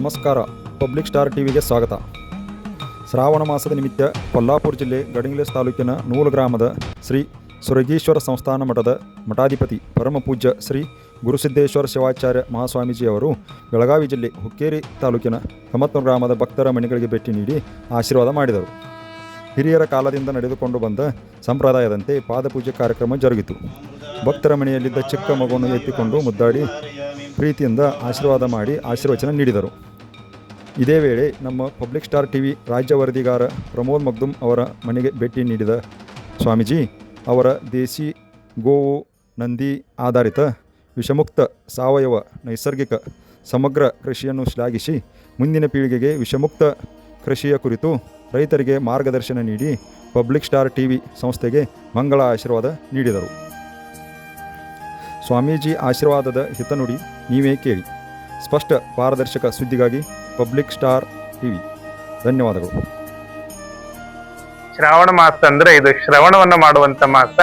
ನಮಸ್ಕಾರ. Public star ಟಿವಿಗೆ ಸ್ವಾಗತ. ಶ್ರಾವಣ ಮಾಸದ ನಿಮಿತ್ತ ಕೊಲ್ಲಾಪುರ ಜಿಲ್ಲೆ ಗಡಿಂಗ್ಲೇಸ್ ತಾಲೂಕಿನ ನೂಲು ಗ್ರಾಮದ ಶ್ರೀ ಸುರಗೀಶ್ವರ ಸಂಸ್ಥಾನ ಮಠದ ಮಠಾಧಿಪತಿ ಪರಮಪೂಜ್ಯ ಶ್ರೀ ಗುರುಸಿದ್ದೇಶ್ವರ ಶಿವಾಚಾರ್ಯ ಮಹಾಸ್ವಾಮೀಜಿಯವರು ಬೆಳಗಾವಿ ಜಿಲ್ಲೆ ಹುಕ್ಕೇರಿ ತಾಲೂಕಿನ ಕಮತ್ನೂರು ಗ್ರಾಮದ ಭಕ್ತರ ಮನೆಗಳಿಗೆ ಭೇಟಿ ನೀಡಿ ಆಶೀರ್ವಾದ ಮಾಡಿದರು. ಹಿರಿಯರ ಕಾಲದಿಂದ ನಡೆದುಕೊಂಡು ಬಂದ ಸಂಪ್ರದಾಯದಂತೆ ಪಾದಪೂಜೆ ಕಾರ್ಯಕ್ರಮ ಜರುಗಿತು. ಭಕ್ತರ ಮನೆಯಲ್ಲಿದ್ದ ಚಿಕ್ಕ ಮಗುವನ್ನು ಎತ್ತಿಕೊಂಡು ಮುದ್ದಾಡಿ ಪ್ರೀತಿಯಿಂದ ಆಶೀರ್ವಾದ ಮಾಡಿ ಆಶೀರ್ವಚನ ನೀಡಿದರು. ಇದೇ ವೇಳೆ ನಮ್ಮ ಪಬ್ಲಿಕ್ ಸ್ಟಾರ್ ಟಿವಿ ರಾಜ್ಯ ವರದಿಗಾರ ಪ್ರಮೋದ್ ಮಗ್ದುಮ್ ಅವರ ಮನೆಗೆ ಭೇಟಿ ನೀಡಿದ ಸ್ವಾಮೀಜಿ ಅವರ ದೇಸಿ ಗೋವು ನಂದಿ ಆಧಾರಿತ ವಿಷಮುಕ್ತ ಸಾವಯವ ನೈಸರ್ಗಿಕ ಸಮಗ್ರ ಕೃಷಿಯನ್ನು ಶ್ಲಾಘಿಸಿ ಮುಂದಿನ ಪೀಳಿಗೆಗೆ ವಿಷಮುಕ್ತ ಕೃಷಿಯ ಕುರಿತು ರೈತರಿಗೆ ಮಾರ್ಗದರ್ಶನ ನೀಡಿ ಪಬ್ಲಿಕ್ ಸ್ಟಾರ್ ಟಿವಿ ಸಂಸ್ಥೆಗೆ ಮಂಗಳ ಆಶೀರ್ವಾದ ನೀಡಿದರು. ಸ್ವಾಮೀಜಿ ಆಶೀರ್ವಾದದ ಹಿತನುಡಿ ನೀವೇ ಕೇಳಿ. ಸ್ಪಷ್ಟ ಪಾರದರ್ಶಕ ಸುದ್ದಿಗಾಗಿ ಪಬ್ಲಿಕ್ ಸ್ಟಾರ್ ಟಿವಿ. ಧನ್ಯವಾದಗಳು. ಶ್ರಾವಣ ಮಾಸ ಅಂದ್ರೆ ಇದು ಶ್ರವಣವನ್ನ ಮಾಡುವಂತ ಮಾಸ.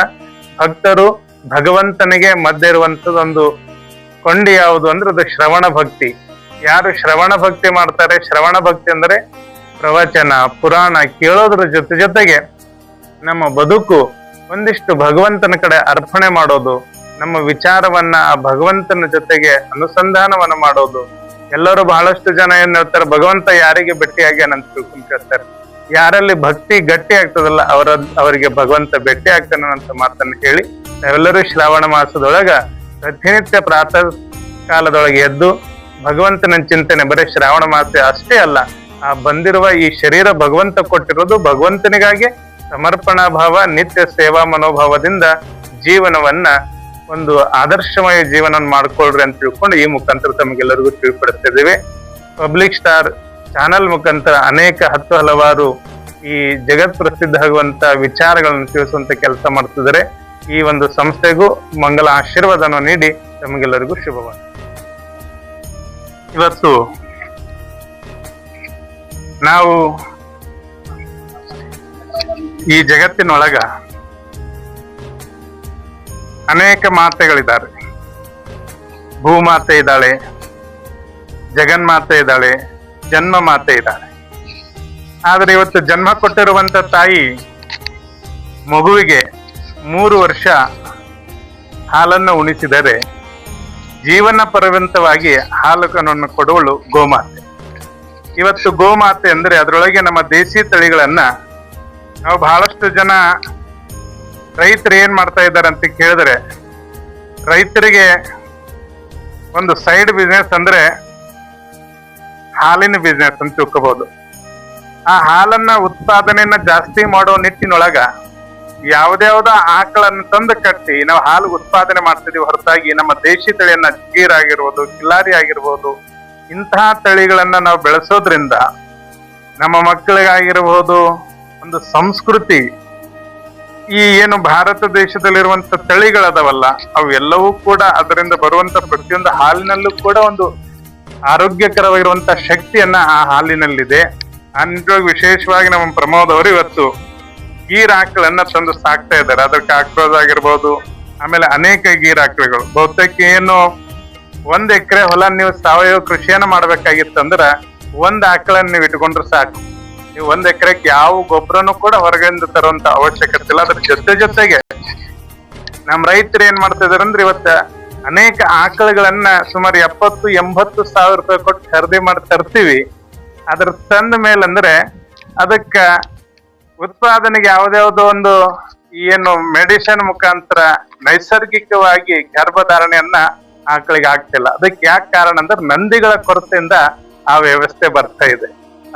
ಭಕ್ತರು ಭಗವಂತನಿಗೆ ಮಧ್ಯೆ ಇರುವಂತದೊಂದು ಕೊಂಡಿ ಯಾವುದು ಅಂದ್ರೆ ಅದು ಶ್ರವಣ ಭಕ್ತಿ. ಯಾರು ಶ್ರವಣ ಭಕ್ತಿ ಮಾಡ್ತಾರೆ, ಶ್ರವಣ ಭಕ್ತಿ ಅಂದ್ರೆ ಪ್ರವಚನ ಪುರಾಣ ಕೇಳೋದ್ರ ಜೊತೆಗೆ ನಮ್ಮ ಬದುಕು ಒಂದಿಷ್ಟು ಭಗವಂತನ ಕಡೆ ಅರ್ಪಣೆ ಮಾಡೋದು, ನಮ್ಮ ವಿಚಾರವನ್ನ ಆ ಭಗವಂತನ ಜೊತೆಗೆ ಅನುಸಂಧಾನವನ್ನ ಮಾಡೋದು. ಎಲ್ಲರೂ ಬಹಳಷ್ಟು ಜನ ಏನ್ ಹೇಳ್ತಾರೆ, ಭಗವಂತ ಯಾರಿಗೆ ಭೇಟಿಯಾಗ್ಯಾನಂತ ತಿಳ್ಕೊಂತಿರ್ತಾರೆ. ಯಾರಲ್ಲಿ ಭಕ್ತಿ ಗಟ್ಟಿ ಆಗ್ತದಲ್ಲ ಅವರಿಗೆ ಭಗವಂತ ಭೇಟಿ ಆಗ್ತಾನ ಅಂತ ಮಾತನ್ನು ಹೇಳಿ ನಾವೆಲ್ಲರೂ ಶ್ರಾವಣ ಮಾಸದೊಳಗ ಪ್ರತಿನಿತ್ಯ ಪ್ರಾತಃ ಕಾಲದೊಳಗೆ ಎದ್ದು ಭಗವಂತನ ಚಿಂತನೆ, ಬರೀ ಶ್ರಾವಣ ಮಾಸ ಅಷ್ಟೇ ಅಲ್ಲ, ಆ ಬಂದಿರುವ ಈ ಶರೀರ ಭಗವಂತ ಕೊಟ್ಟಿರೋದು ಭಗವಂತನಿಗಾಗಿ ಸಮರ್ಪಣಾ ಭಾವ, ನಿತ್ಯ ಸೇವಾ ಮನೋಭಾವದಿಂದ ಜೀವನವನ್ನ ಒಂದು ಆದರ್ಶಮಯ ಜೀವನ ಮಾಡ್ಕೊಳ್ರಿ ಅಂತ ತಿಳ್ಕೊಂಡು ಈ ಮುಖಾಂತರ ತಮಗೆಲ್ಲರಿಗೂ ತಿಳ್ಪಡಿಸ್ತಿದ್ದೇವೆ. ಪಬ್ಲಿಕ್ ಸ್ಟಾರ್ ಚಾನಲ್ ಮುಖಾಂತರ ಅನೇಕ ಹಲವಾರು ಈ ಜಗತ್ ಪ್ರಸಿದ್ಧ ಆಗುವಂತ ವಿಚಾರಗಳನ್ನು ತಿಳಿಸುವಂತ ಕೆಲಸ ಮಾಡ್ತಿದ್ದಾರೆ. ಈ ಒಂದು ಸಂಸ್ಥೆಗೂ ಮಂಗಲ ಆಶೀರ್ವಾದವನ್ನು ನೀಡಿ ತಮಗೆಲ್ಲರಿಗೂ ಶುಭವಾಗಲಿ. ಇವತ್ತು ನಾವು ಈ ಜಗತ್ತಿನೊಳಗ ಅನೇಕ ಮಾತೆಗಳಿದ್ದಾರೆ. ಭೂಮಾತೆ ಇದ್ದಾಳೆ, ಜಗನ್ಮಾತೆ ಇದ್ದಾಳೆ, ಜನ್ಮ ಮಾತೆ ಇದ್ದಾಳೆ. ಆದ್ರೆ ಇವತ್ತು ಜನ್ಮ ಕೊಟ್ಟಿರುವಂತ ತಾಯಿ ಮಗುವಿಗೆ 3 ವರ್ಷ ಹಾಲನ್ನು ಉಣಿಸಿದರೆ ಜೀವನ ಪರ್ಯಂತವಾಗಿ ಹಾಲನ್ನು ಕೊಡುವಳು ಗೋಮಾತೆ. ಇವತ್ತು ಗೋಮಾತೆ ಅಂದ್ರೆ ಅದರೊಳಗೆ ನಮ್ಮ ದೇಸಿ ತಳಿಗಳನ್ನ ನಾವು ಬಹಳಷ್ಟು ಜನ ರೈತರು ಏನ್ ಮಾಡ್ತಾ ಇದ್ದಾರೆ ಅಂತ ಕೇಳಿದ್ರೆ, ರೈತರಿಗೆ ಒಂದು ಸೈಡ್ ಬಿಸ್ನೆಸ್ ಅಂದ್ರೆ ಹಾಲಿನ ಬಿಸ್ನೆಸ್ ಅಂತ ತಿಳ್ಕೋಬಹುದು. ಆ ಹಾಲನ್ನ ಉತ್ಪಾದನೆಯನ್ನ ಜಾಸ್ತಿ ಮಾಡೋ ನಿಟ್ಟಿನೊಳಗ ಯಾವ್ದಾವ್ದ ಆಕಳನ್ನು ತಂದು ಕಟ್ಟಿ ನಾವು ಹಾಲು ಉತ್ಪಾದನೆ ಮಾಡ್ತಿದೀವಿ ಹೊರತಾಗಿ ನಮ್ಮ ದೇಶಿ ತಳಿಯನ್ನ ಗೀರ್ ಆಗಿರ್ಬೋದು, ಕಿಲ್ಲಾರಿ ಆಗಿರ್ಬೋದು, ಇಂತಹ ತಳಿಗಳನ್ನ ನಾವು ಬೆಳೆಸೋದ್ರಿಂದ ನಮ್ಮ ಮಕ್ಕಳಿಗಾಗಿರ್ಬೋದು ಒಂದು ಸಂಸ್ಕೃತಿ, ಈ ಏನು ಭಾರತ ದೇಶದಲ್ಲಿರುವಂತ ತಳಿಗಳದವಲ್ಲ ಅವು ಎಲ್ಲವೂ ಕೂಡ ಅದರಿಂದ ಬರುವಂತ ಪ್ರತಿಯೊಂದು ಹಾಲಿನಲ್ಲೂ ಕೂಡ ಒಂದು ಆರೋಗ್ಯಕರವಾಗಿರುವಂತ ಶಕ್ತಿಯನ್ನ ಆ ಹಾಲಿನಲ್ಲಿದೆ. ಆ ನಿಟ್ಟಿನೊಳಗೆ ವಿಶೇಷವಾಗಿ ನಮ್ಮ ಪ್ರಮೋದ್ ಅವರು ಇವತ್ತು ಗೀರ್ ಆಕಳನ್ನ ತಂದು ಸಾಕ್ತಾ ಇದ್ದಾರೆ. ಅದಕ್ಕೆ ಆಕ್ರೋಜ್ ಆಗಿರ್ಬೋದು, ಆಮೇಲೆ ಅನೇಕ ಗೀರ್ ಆಕಳುಗಳು. ಬಹುತೇಕ ಏನು 1 ಎಕರೆ ಹೊಲ ನೀವು ಸಾವಯವ ಕೃಷಿಯನ್ನ ಮಾಡ್ಬೇಕಾಗಿತ್ತಂದ್ರ 1 ಆಕಳನ್ನ ನೀವು ಇಟ್ಕೊಂಡ್ರೆ ಸಾಕು. ನೀವು 1 ಎಕರೆಗೆ ಯಾವ ಗೊಬ್ಬರನು ಕೂಡ ಹೊರಗಿಂದ ತರುವಂತ ಅವಶ್ಯಕತೆ ಇಲ್ಲ. ಅದ್ರ ಜೊತೆಗೆ ನಮ್ ರೈತರು ಏನ್ ಮಾಡ್ತಾ ಇದಾರೆ ಅಂದ್ರೆ ಇವತ್ತ ಅನೇಕ ಆಕಳುಗಳನ್ನ ಸುಮಾರು 70-80 ಸಾವಿರ ರೂಪಾಯಿ ಕೊಟ್ಟು ಖರೀದಿ ಮಾಡಿ ತರ್ತೀವಿ. ಅದ್ರ ತಂದ ಮೇಲಂದ್ರೆ ಅದಕ್ಕ ಉತ್ಪಾದನೆಗೆ ಯಾವ್ದಾವ್ದೋ ಒಂದು ಏನು ಮೆಡಿಸಿನ್ ಮುಖಾಂತರ ನೈಸರ್ಗಿಕವಾಗಿ ಗರ್ಭಧಾರಣೆಯನ್ನ ಆಕಳಿಗೆ ಆಗ್ತಿಲ್ಲ. ಅದಕ್ಕೆ ಯಾಕೆ ಕಾರಣ ಅಂದ್ರೆ ನಂದಿಗಳ ಕೊರತೆಯಿಂದ ಆ ವ್ಯವಸ್ಥೆ ಬರ್ತಾ ಇದೆ.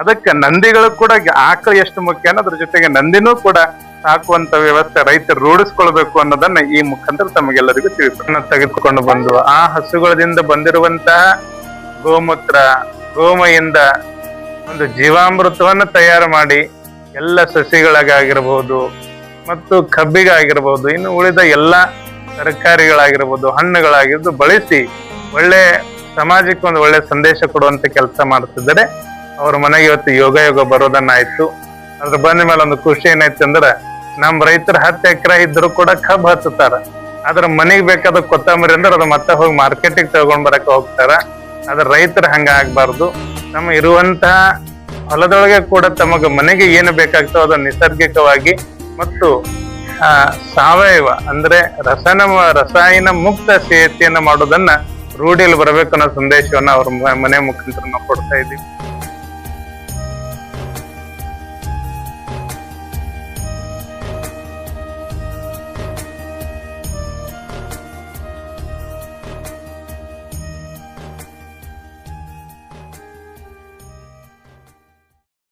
ಅದಕ್ಕೆ ನಂದಿಗಳು ಕೂಡ ಆಕಳು ಎಷ್ಟು ಮುಖ್ಯ ಅದ್ರ ಜೊತೆಗೆ ನಂದಿನೂ ಕೂಡ ಸಾಕುವಂತ ವ್ಯವಸ್ಥೆ ರೈತರು ರೂಢಿಸ್ಕೊಳ್ಬೇಕು ಅನ್ನೋದನ್ನ ಈ ಮುಖಾಂತರ ತಮಗೆಲ್ಲರಿಗೂ ತೆಗೆದುಕೊಂಡು ಬಂದು ಆ ಹಸುಗಳಿಂದ ಬಂದಿರುವಂತಹ ಗೋಮೂತ್ರ, ಗೋಮಯಿಂದ ಒಂದು ಜೀವಾಮೃತವನ್ನ ತಯಾರು ಮಾಡಿ ಎಲ್ಲ ಸಸಿಗಳಿಗಾಗಿರ್ಬೋದು ಮತ್ತು ಕಬ್ಬಿಗಾಗಿರ್ಬೋದು, ಇನ್ನು ಉಳಿದ ಎಲ್ಲ ತರಕಾರಿಗಳಾಗಿರ್ಬೋದು, ಹಣ್ಣುಗಳಾಗಿರ್ಬೋದು ಬಳಸಿ ಒಳ್ಳೆ ಸಮಾಜಕ್ಕೆ ಒಂದು ಒಳ್ಳೆ ಸಂದೇಶ ಕೊಡುವಂತ ಕೆಲಸ ಮಾಡ್ತಿದ್ದಾರೆ. ಅವ್ರ ಮನೆಗೆ ಇವತ್ತು ಯೋಗ ಬರೋದನ್ನಾಯ್ತು. ಅದ್ರ ಬಂದ ಮೇಲೆ ಒಂದು ಖುಷಿ ಏನಾಯ್ತು ಅಂದ್ರೆ, ನಮ್ ರೈತರು 10 ಎಕರೆ ಇದ್ರು ಕೂಡ ಕಬ್ಬು ಹಚ್ಚುತ್ತಾರ. ಅದ್ರ ಮನೆಗ್ ಬೇಕಾದ ಕೊತ್ತಂಬರಿ ಅಂದ್ರೆ ಅದು ಮತ್ತೆ ಹೋಗಿ ಮಾರ್ಕೆಟಿಗೆ ತಗೊಂಡ್ ಬರಕ್ ಹೋಗ್ತಾರ. ಅದ್ರ ರೈತರು ಹಂಗ ಆಗ್ಬಾರ್ದು. ತಮ್ಮ ಇರುವಂತಹ ಹೊಲದೊಳಗೆ ಕೂಡ ತಮಗೆ ಮನೆಗೆ ಏನು ಬೇಕಾಗ್ತೋ ಅದನ್ನು ನೈಸರ್ಗಿಕವಾಗಿ ಮತ್ತು ಸಾವಯವ ಅಂದ್ರೆ ರಸಾಯನ ಮುಕ್ತ ಸೇತಿಯನ್ನ ಮಾಡೋದನ್ನ ರೂಢಿಯಲ್ಲಿ ಬರಬೇಕು ಅನ್ನೋ ಸಂದೇಶವನ್ನ ಅವ್ರ ಮನೆ ಮುಖಾಂತರ ನಾವು ಕೊಡ್ತಾ ಇದ್ದೀವಿ.